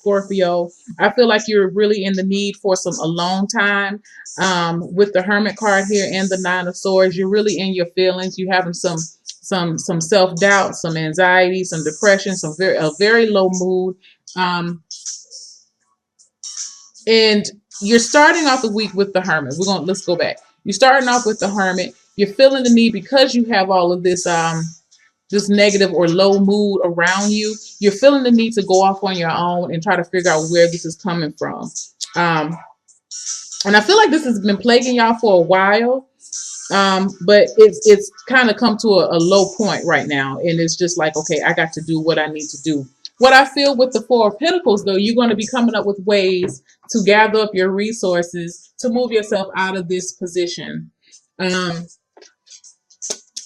Scorpio. I feel like you're really in the need for some alone time. With the Hermit card here and the Nine of Swords, you're really in your feelings. You having some self doubt, some anxiety, some depression, a very low mood. Um, and you're starting off the week with the Hermit. Let's go back. You're starting off with the Hermit. You're feeling the need because you have all of this negative or low mood around you. You're feeling the need to go off on your own and try to figure out where this is coming from. Um, and I feel like this has been plaguing y'all for a while. But it's kind of come to a low point right now, and it's just like, okay, I got to do what I need to do. What I feel with the Four of Pentacles, though, you're going to be coming up with ways to gather up your resources to move yourself out of this position. Um,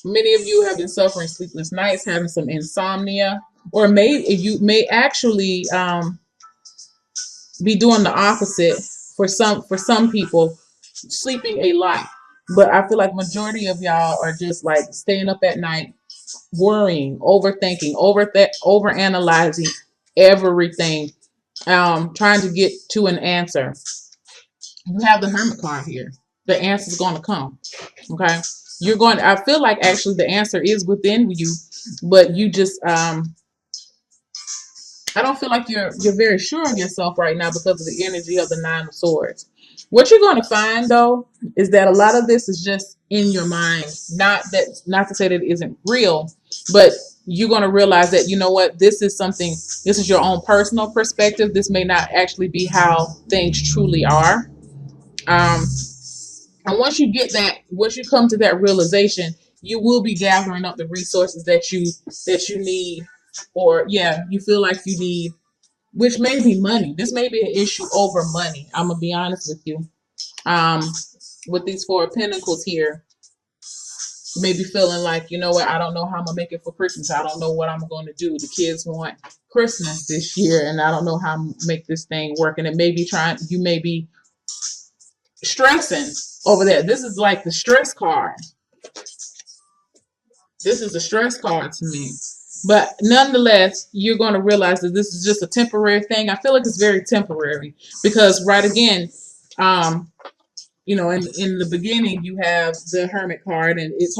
Many of you have been suffering sleepless nights, having some insomnia, or you may actually be doing the opposite for some people, sleeping a lot. But I feel like majority of y'all are just like staying up at night, worrying, overthinking, over analyzing everything, trying to get to an answer. You have the Hermit card here. The answer is going to come. Okay, I feel like actually the answer is within you, but you just I don't feel like you're very sure of yourself right now because of the energy of the Nine of Swords. What you're going to find though is that a lot of this is just in your mind. Not to say that it isn't real, but you're going to realize that, you know what, this is your own personal perspective. This may not actually be how things truly are. Um, and once you come to that realization, you will be gathering up the resources that you need, or yeah, you feel like you need, which may be money. This may be an issue over money. I'm gonna be honest with you. Um, with these Four of Pentacles here, you may be feeling like, you know what, I don't know how I'm gonna make it for Christmas. I don't know what I'm going to do. The kids want Christmas this year, and I don't know how I'm make this thing work. And you may be stressing over that. This is like the stress card. This is a stress card to me. But nonetheless, you're going to realize that this is just a temporary thing. I feel like it's very temporary because, right again, um, in the beginning, you have the Hermit card, and he's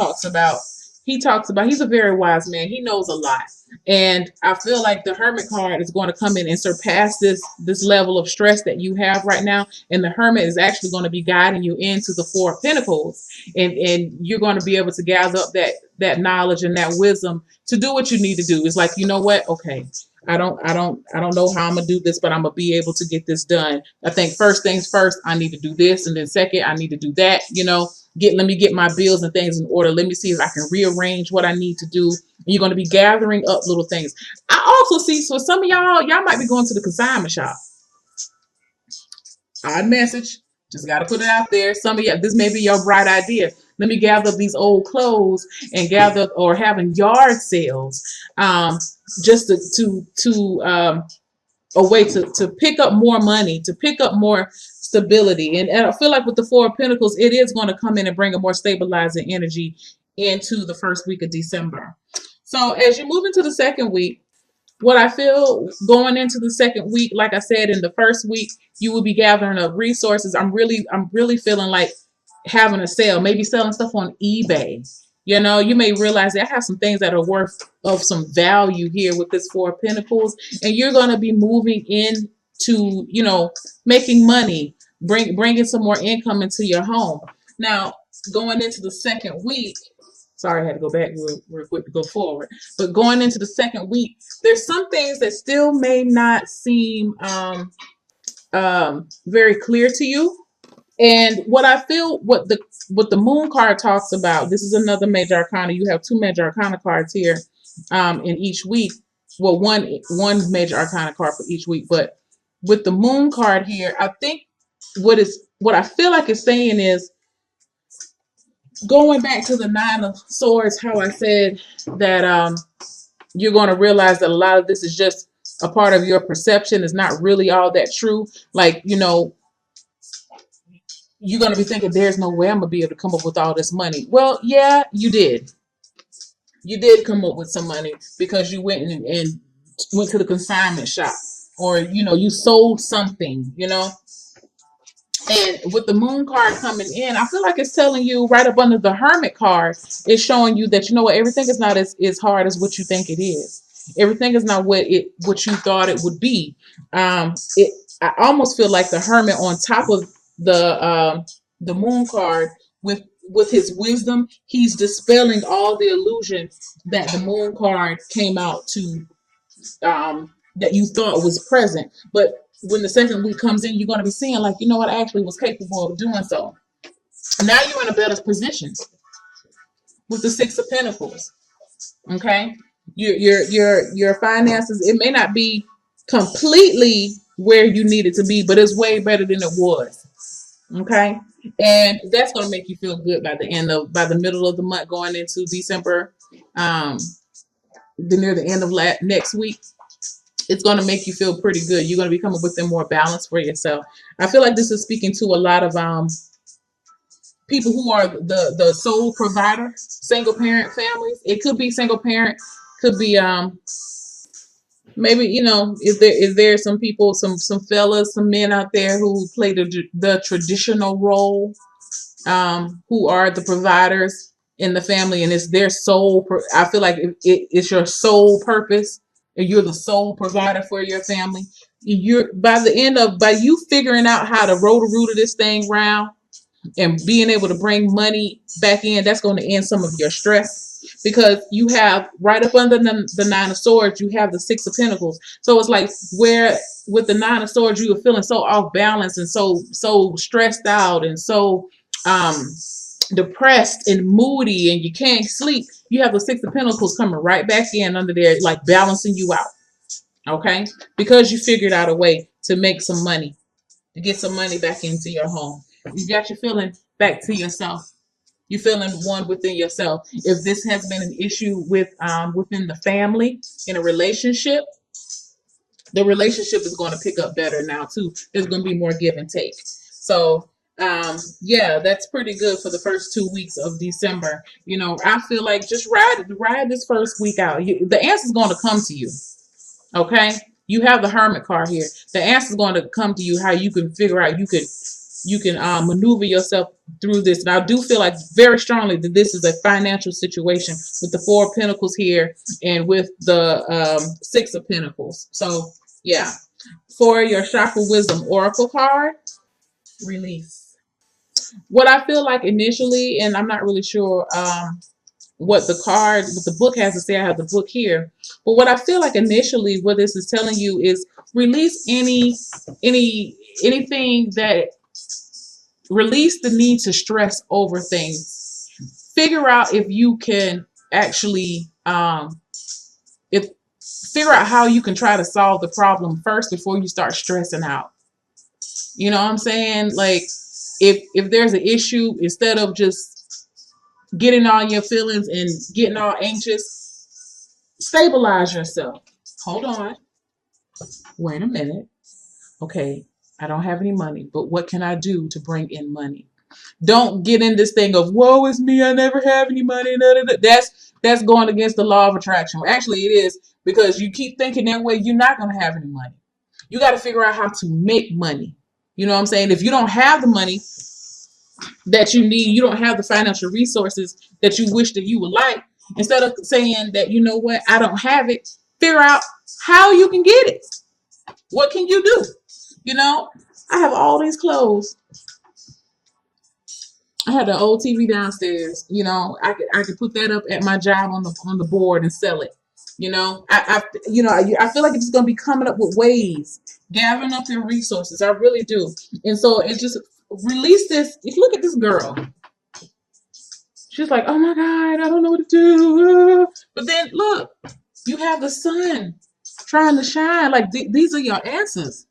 a very wise man. He knows a lot. And I feel like the Hermit card is going to come in and surpass this level of stress that you have right now. And the Hermit is actually going to be guiding you into the Four of Pentacles. And you're going to be able to gather up that knowledge and that wisdom to do what you need to do. It's like, you know what? Okay. I don't know how I'm gonna do this, but I'm gonna be able to get this done. I think first things first, I need to do this, and then second, I need to do that. Let me get my bills and things in order. Let me see if I can rearrange what I need to do. You're gonna be gathering up little things. I also see, so some of y'all might be going to the consignment shop. Odd message. Just got to put it out there. Some of you, this may be your bright idea. Let me gather up these old clothes and gather, or having yard sales, just a way to pick up more money, to pick up more stability. And I feel like with the Four of Pentacles, it is going to come in and bring a more stabilizing energy into the first week of December. So as you move into the second week, what I feel going into the second week, like I said, in the first week, you will be gathering up resources. I'm really feeling like having a sale, maybe selling stuff on eBay. You may realize that I have some things that are worth of some value here with this Four of Pentacles, and you're going to be moving into, making money, bringing some more income into your home. Now, going into the second week, sorry, I had to go back real quick to go forward. But going into the second week, there's some things that still may not seem very clear to you. And what I feel, what the Moon card talks about, this is another major arcana. You have two major arcana cards here in each week. Well, one major arcana card for each week. But with the Moon card here, I think what I feel like it's saying is, going back to the Nine of Swords, how I said that you're going to realize that a lot of this is just a part of your perception. It's not really all that true. Like, you're going to be thinking, there's no way I'm going to be able to come up with all this money. Well, yeah, you did. You did come up with some money because you went and went to the consignment shop. or you sold something, and with the moon card coming in, I feel like it's telling you right up under the hermit card, it's showing you that everything is not as hard as what you think it is. Everything is not what you thought it would be. It I almost feel like the hermit on top of the moon card with his wisdom, he's dispelling all the illusion that the moon card came out to that you thought was present. But when the second week comes in, you're going to be seeing, like, what, I actually was capable of doing so. Now you're in a better position with the Six of Pentacles. Okay, your finances, it may not be completely where you need it to be, but it's way better than it was. Okay, and that's going to make you feel good by the middle of the month, going into December, near the end of next week. It's going to make you feel pretty good. You're going to be coming within more balance for yourself. I feel like this is speaking to a lot of people who are the sole provider, single parent families. It could be single parent, could be maybe, if there's some people, some fellas, some men out there who play the traditional role, who are the providers in the family, and it's their sole. I feel like it's your sole purpose, and you're the sole provider for your family. You're by you figuring out how to roll the root of this thing round and being able to bring money back in, that's going to end some of your stress, because you have right up under the Nine of Swords, you have the Six of Pentacles. So it's like, where with the Nine of Swords, you are feeling so off balance and so stressed out and so depressed and moody, and you can't sleep. You have the Six of Pentacles coming right back in under there, like balancing you out. Okay, because you figured out a way to make some money, to get some money back into your home. You got your feeling back to yourself. You're feeling one within yourself. If this has been an issue within the family, in a relationship, the relationship is going to pick up better now too. There's going to be more give and take. So yeah, that's pretty good for the first 2 weeks of December. I feel like just ride this first week out. The answer's going to come to you. Okay, you have the Hermit card here. The answer is going to come to you, how you can figure out, you can maneuver yourself through this. And I do feel like very strongly that this is a financial situation with the Four of Pentacles here and with the Six of Pentacles. So yeah, for your Chakra Wisdom Oracle card, release. What I feel like initially, and I'm not really sure what the book has to say. I have the book here, but what I feel like initially, what this is telling you is release anything that release the need to stress over things. Figure out if you can actually figure out how you can try to solve the problem first before you start stressing out. You know what I'm saying? Like, if there's an issue, instead of just getting all your feelings and getting all anxious, stabilize yourself. Hold on. Wait a minute. Okay, I don't have any money, but what can I do to bring in money? Don't get in this thing of, woe is me, I never have any money. That's going against the law of attraction. Actually, it is, because you keep thinking that way, you're not going to have any money. You got to figure out how to make money. You know what I'm saying? If you don't have the money that you need, you don't have the financial resources that you wish that you would like, instead of saying that, you know what, I don't have it, figure out how you can get it. What can you do? I have all these clothes. I had an old TV downstairs. I could put that up at my job on the board and sell it. I feel like it's just gonna be coming up with ways, gathering up your resources. I really do. And so it just release this. Look at this girl. She's like, oh my God, I don't know what to do. But then look, you have the sun trying to shine. Like, these are your answers.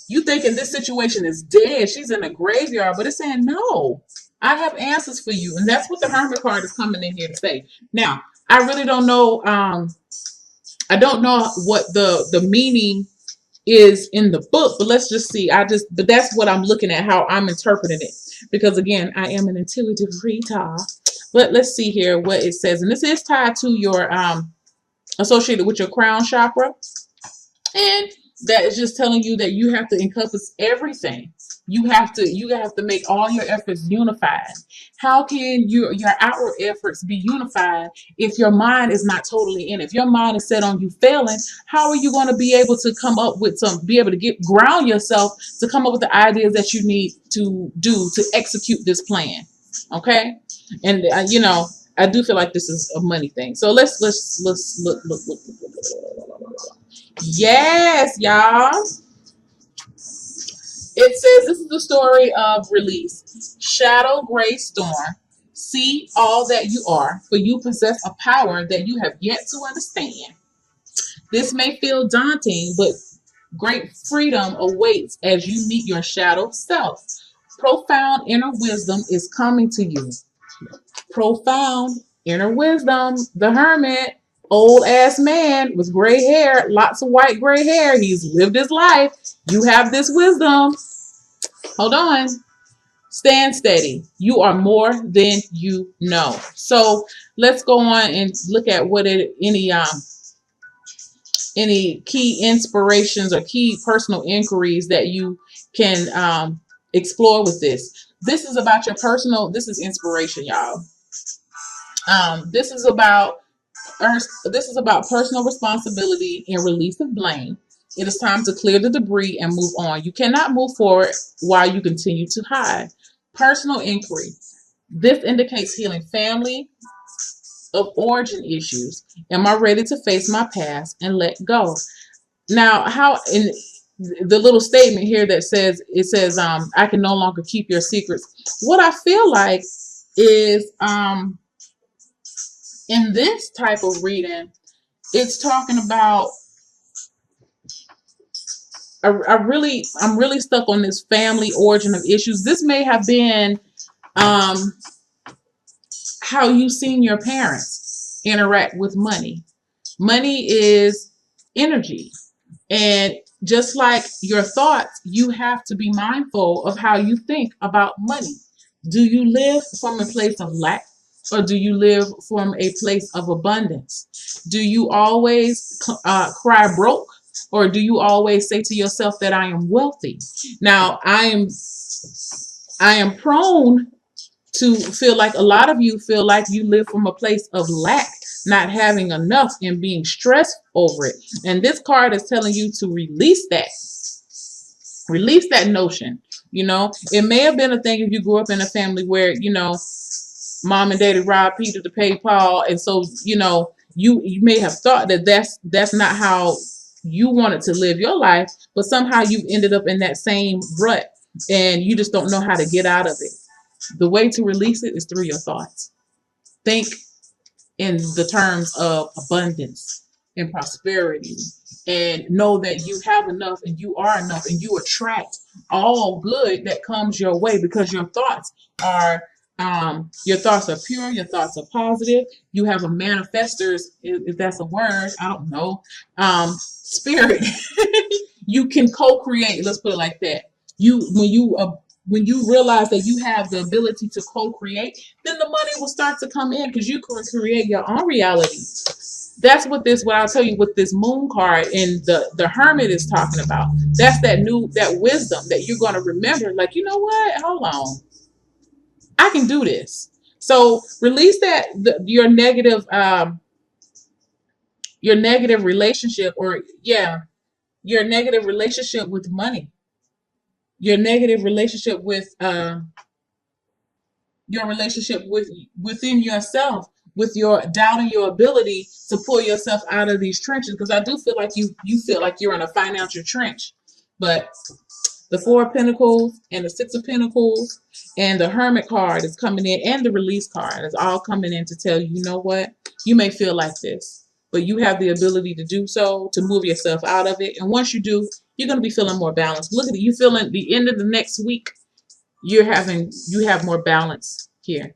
You thinking this situation is dead. She's in a graveyard, but it's saying, no, I have answers for you. And that's what the Hermit card is coming in here to say. Now, I really don't know. I don't know what the meaning is in the book, but let's just see. But that's what I'm looking at, how I'm interpreting it. Because again, I am an intuitive reader. But let's see here what it says. And this is tied to your associated with your crown chakra. And That is just telling you that you have to encompass everything. You have to make all your efforts unified. How can your outward efforts be unified if your mind is not totally in it? If your mind is set on you failing, how are you going to be able to come up with be able to get ground yourself to come up with the ideas that you need to do to execute this plan? Okay, and I do feel like this is a money thing. So let's look. Yes, y'all. It says this is the story of release. Shadow Gray Storm. See all that you are, for you possess a power that you have yet to understand. This may feel daunting, but great freedom awaits as you meet your shadow self. Profound inner wisdom is coming to you. Profound inner wisdom. The hermit, old ass man with gray hair, lots of white gray hair. He's lived his life. You have this wisdom. Hold on. Stand steady. You are more than you know. So let's go on and look at any key inspirations or key personal inquiries that you can explore with this. This is about your personal. This is inspiration, y'all. This is about personal responsibility and release of blame. It is time to clear the debris and move on. You cannot move forward while you continue to hide. Personal inquiry. This indicates healing family of origin issues. Am I ready to face my past and let go? Now, how in the little statement here that says I can no longer keep your secrets. What I feel like is in this type of reading, it's talking about I'm really stuck on this family origin of issues. This may have been um, how you've seen your parents interact with money. Money is energy. And just like your thoughts, you have to be mindful of how you think about money. Do you live from a place of lack, or do you live from a place of abundance? Do you always cry broke, or do you always say to yourself that I am wealthy? Now, I am prone to feel like a lot of you feel like you live from a place of lack, not having enough and being stressed over it. And this card is telling you to release that. Release that notion. It may have been a thing if you grew up in a family where, mom and daddy robbed Peter to pay Paul. And so, you may have thought that that's not how you wanted to live your life, but somehow you ended up in that same rut and you just don't know how to get out of it. The way to release it is through your thoughts. Think in the terms of abundance and prosperity, and know that you have enough and you are enough and you attract all good that comes your way because your thoughts are pure, your thoughts are positive. You have a manifestors, if that's a word, I don't know, spirit. You can co-create, let's put it like that. When you realize that you have the ability to co-create, then the money will start to come in because you can create your own reality. That's what I'll tell you with this moon card and the hermit is talking about. That's that wisdom that you're going to remember. Like, you know what? Hold on. I can do this. So release your negative relationship, or your negative relationship with money, your negative relationship with your relationship within yourself, with your doubting your ability to pull yourself out of these trenches. Because I do feel like you feel like you're in a financial trench, but the Four of Pentacles and the Six of Pentacles and the Hermit card is coming in, and the Release card is all coming in to tell you, you know what? You may feel like this, but you have the ability to do so, to move yourself out of it. And once you do, you're going to be feeling more balanced. Look at it. You feeling the end of the next week, you have more balance here.